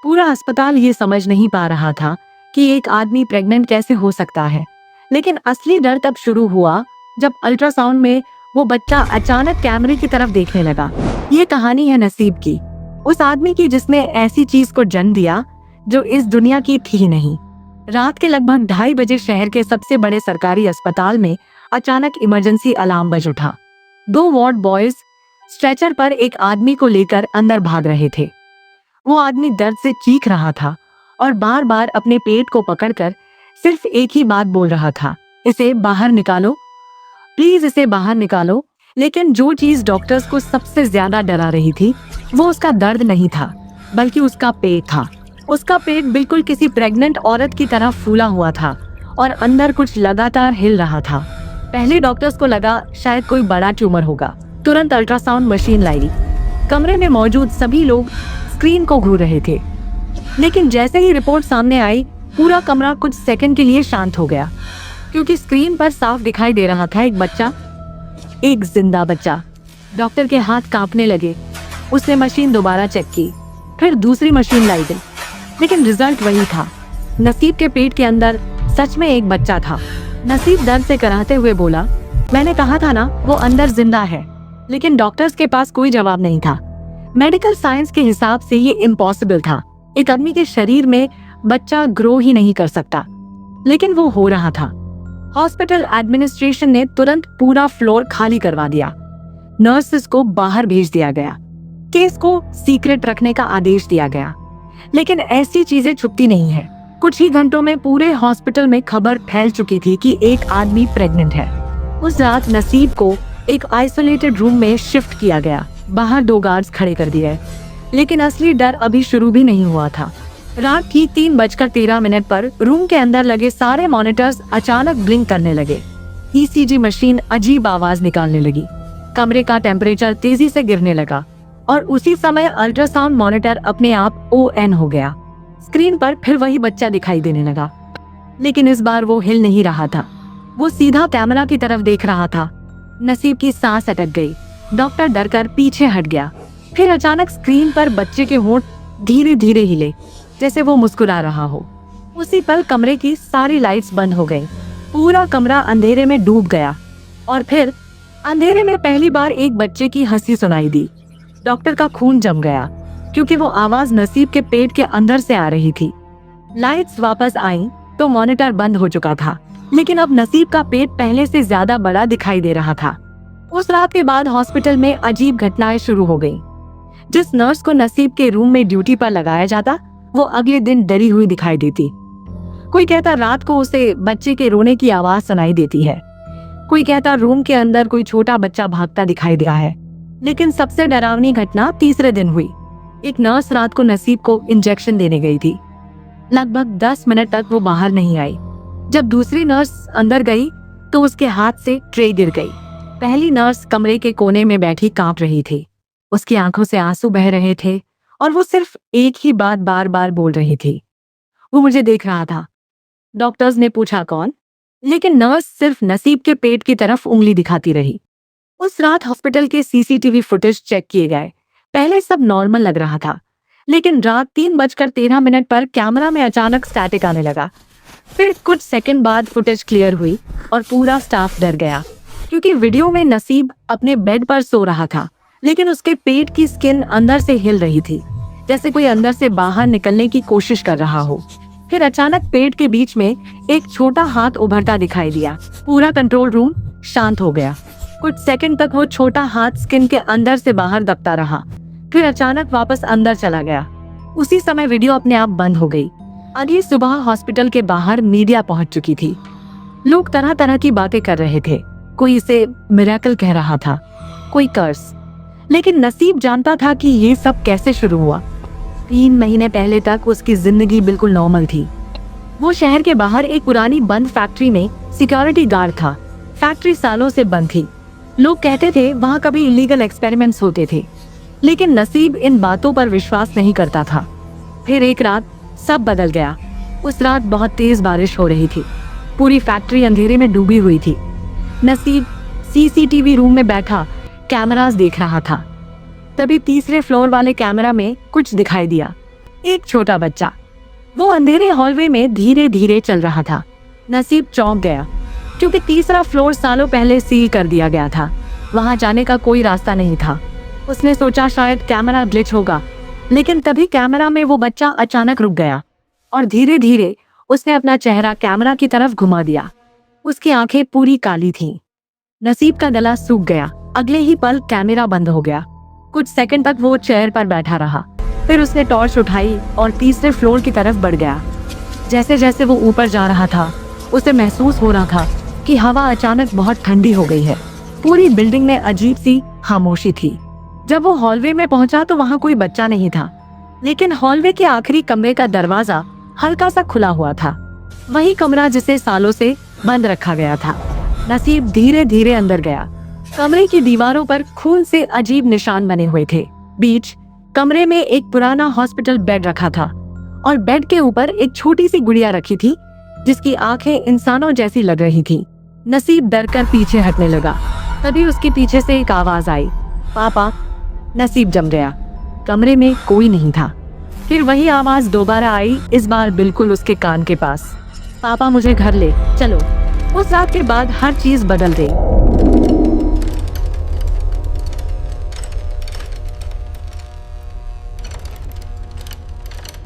पूरा अस्पताल ये समझ नहीं पा रहा था कि एक आदमी प्रेग्नेंट कैसे हो सकता है। लेकिन असली डर तब शुरू हुआ जब अल्ट्रासाउंड में वो बच्चा अचानक कैमरे की तरफ देखने लगा। ये कहानी है नसीब की, उस आदमी की जिसने ऐसी चीज को जन्म दिया जो इस दुनिया की थी ही नहीं। रात के लगभग 2:30 बजे शहर के सबसे बड़े सरकारी अस्पताल में अचानक इमरजेंसी अलार्म बज उठा। 2 वार्ड बॉयज स्ट्रेचर पर एक आदमी को लेकर अंदर भाग रहे थे। वो आदमी दर्द से चीख रहा था और बार बार अपने पेट को पकड़कर सिर्फ एक ही बात बोल रहा था, इसे बाहर निकालो, प्लीज इसे बाहर निकालो। लेकिन जो चीज डॉक्टर्स को सबसे ज्यादा डरा रही थी वो उसका दर्द नहीं था, बल्कि उसका पेट था। उसका पेट बिल्कुल किसी प्रेग्नेंट औरत की तरह फूला हुआ था और अंदर कुछ लगातार हिल रहा था। पहले डॉक्टर्स को लगा शायद कोई बड़ा ट्यूमर होगा। तुरंत अल्ट्रासाउंड मशीन लाई। कमरे में मौजूद सभी लोग स्क्रीन को घूर रहे थे। लेकिन जैसे ही रिपोर्ट सामने आई, पूरा कमरा कुछ सेकंड के लिए शांत हो गया, क्योंकि स्क्रीन पर साफ दिखाई दे रहा था एक बच्चा, एक जिंदा बच्चा। डॉक्टर के हाथ कांपने लगे। उसने मशीन दोबारा चेक की, फिर दूसरी मशीन लाई गई, लेकिन रिजल्ट वही था। नसीब के पेट के अंदर सच में एक बच्चा था। नसीब दर्द से कराहते हुए बोला, मैंने कहा था ना, वो अंदर जिंदा है। लेकिन डॉक्टर्स के पास कोई जवाब नहीं था। मेडिकल साइंस के हिसाब से ये इम्पॉसिबल था। एक आदमी के शरीर में बच्चा ग्रो ही नहीं कर सकता, लेकिन वो हो रहा था। हॉस्पिटल एडमिनिस्ट्रेशन ने तुरंत पूरा फ्लोर खाली करवा दिया। नर्सेस को बाहर भेज दिया गया। केस को सीक्रेट रखने का आदेश दिया गया। लेकिन ऐसी चीजें छुपती नहीं है। कुछ ही घंटों में पूरे हॉस्पिटल में खबर फैल चुकी थी कि एक आदमी प्रेग्नेंट है। उस रात नसीब को एक आइसोलेटेड रूम में शिफ्ट किया गया। बाहर 2 गार्ड्स खड़े कर दिए। लेकिन असली डर अभी शुरू भी नहीं हुआ था। रात ठीक 3:13 पर रूम के अंदर लगे सारे मॉनिटर्स अचानक ब्लिंक करने लगे। ईसीजी मशीन अजीब आवाज निकालने लगी। कमरे का टेम्परेचर तेजी से गिरने लगा और उसी समय अल्ट्रासाउंड मॉनिटर अपने आप ऑन हो गया। स्क्रीन पर फिर वही बच्चा दिखाई देने लगा, लेकिन इस बार वो हिल नहीं रहा था। वो सीधा कैमरा की तरफ देख रहा था। नसीब की सांस अटक गई। डॉक्टर डरकर पीछे हट गया। फिर अचानक स्क्रीन पर बच्चे के होंठ धीरे धीरे हिले, जैसे वो मुस्कुरा रहा हो। उसी पल कमरे की सारी लाइट्स बंद हो गई। पूरा कमरा अंधेरे में डूब गया और फिर अंधेरे में पहली बार एक बच्चे की हंसी सुनाई दी। डॉक्टर का खून जम गया, क्योंकि वो आवाज नसीब के पेट के अंदर से आ रही थी। लाइट्स वापस आईं तो मॉनिटर बंद हो चुका था, लेकिन अब नसीब का पेट पहले से ज्यादा बड़ा दिखाई दे रहा था। उस रात के बाद हॉस्पिटल में अजीब घटनाएं शुरू हो गईं। जिस नर्स को नसीब के रूम में ड्यूटी पर लगाया जाता, वो अगले दिन डरी हुई दिखाई देती। कोई कहता रात को उसे बच्चे के रोने की आवाज सुनाई देती है। कोई कहता रूम के अंदर कोई छोटा बच्चा भागता दिखाई दिया है। लेकिन सबसे डरावनी घटना तीसरे दिन हुई। एक नर्स रात को नसीब को इंजेक्शन देने गई थी। लगभग 10 मिनट तक वो बाहर नहीं आई। जब दूसरी नर्स अंदर गई तो उसके हाथ से ट्रे गिर गई। पहली नर्स कमरे के कोने में बैठी कांप रही थी। उसकी आंखों से आंसू बह रहे थे और वो सिर्फ एक ही बात बार बार बोल रही थी, वो मुझे देख रहा था। डॉक्टर्स ने पूछा कौन, लेकिन नर्स सिर्फ नसीब के पेट की तरफ उंगली दिखाती रही। उस रात हॉस्पिटल के सीसीटीवी फुटेज चेक किए गए। पहले सब नॉर्मल लग रहा था, लेकिन रात 3:13 पर कैमरा में अचानक स्टैटिक आने लगा। फिर कुछ सेकंड बाद फुटेज क्लियर हुई और पूरा स्टाफ डर गया, क्योंकि वीडियो में नसीब अपने बेड पर सो रहा था, लेकिन उसके पेट की स्किन अंदर से हिल रही थी, जैसे कोई अंदर से बाहर निकलने की कोशिश कर रहा हो। फिर अचानक पेट के बीच में एक छोटा हाथ उभरता दिखाई दिया। पूरा कंट्रोल रूम शांत हो गया। कुछ सेकंड तक वो छोटा हाथ स्किन के अंदर से बाहर दबता रहा, फिर अचानक वापस अंदर चला गया। उसी समय वीडियो अपने आप बंद हो गई। अगली सुबह हॉस्पिटल के बाहर मीडिया पहुंच चुकी थी। लोग तरह तरह की बातें कर रहे थे। कोई इसे मिरेकल कह रहा था, कोई कर्स। लेकिन नसीब जानता था कि ये सब कैसे शुरू हुआ। 3 महीने पहले तक उसकी जिंदगी बिल्कुल नॉर्मल थी। वो शहर के बाहर एक पुरानी बंद फैक्ट्री में सिक्योरिटी गार्ड था। फैक्ट्री सालों से बंद थी। लोग कहते थे वहाँ कभी इलीगल एक्सपेरिमेंट्स होते थे, लेकिन नसीब इन बातों पर विश्वास नहीं करता था। फिर एक रात सब बदल गया। उस रात बहुत तेज बारिश हो रही थी। पूरी फैक्ट्री अंधेरे में डूबी हुई थी। नसीब सीसीटीवी रूम में बैठा कैमरास देख रहा था। तभी तीसरे फ्लोर वाले कैमरा में कुछ दिखाई दिया। एक छोटा बच्चा। वो अंधेरे हॉलवे में धीरे धीरे चल रहा था। नसीब चौंक गया, क्योंकि तीसरा फ्लोर सालों पहले सील कर दिया गया था। वहां जाने का कोई रास्ता नहीं था। उसने सोचा शायद कैमरा ग्लिच होगा, लेकिन तभी कैमरा में वो बच्चा अचानक रुक गया और धीरे धीरे उसने अपना चेहरा कैमरा की तरफ घुमा दिया। उसकी आंखें पूरी काली थीं। नसीब का गला सूख गया। अगले ही पल कैमरा बंद हो गया। कुछ सेकंड तक वो चेयर पर बैठा रहा। फिर उसने टॉर्च उठाई और तीसरे फ्लोर की तरफ बढ़ गया। जैसे जैसे वो ऊपर जा रहा था, उसे महसूस हो रहा था कि हवा अचानक बहुत ठंडी हो गई है। पूरी बिल्डिंग में अजीब सी खामोशी थी। जब वो हॉलवे में पहुंचा तो वहां कोई बच्चा नहीं था, लेकिन हॉलवे के आखिरी कमरे का दरवाजा हल्का सा खुला हुआ था। वही कमरा जिसे सालों से बंद रखा गया था। नसीब धीरे धीरे अंदर गया। कमरे की दीवारों पर खून से अजीब निशान बने हुए थे। बीच कमरे में एक पुराना हॉस्पिटल बेड रखा था और बेड के ऊपर एक छोटी सी गुड़िया रखी थी, जिसकी आंखें इंसानों जैसी लग रही थी। नसीब डर कर पीछे हटने लगा। तभी उसके पीछे से एक आवाज आई, पापा। नसीब जम गया। कमरे में कोई नहीं था। फिर वही आवाज दोबारा आई, इस बार बिल्कुल उसके कान के पास, पापा मुझे घर ले चलो। उस रात के बाद हर चीज बदल गई।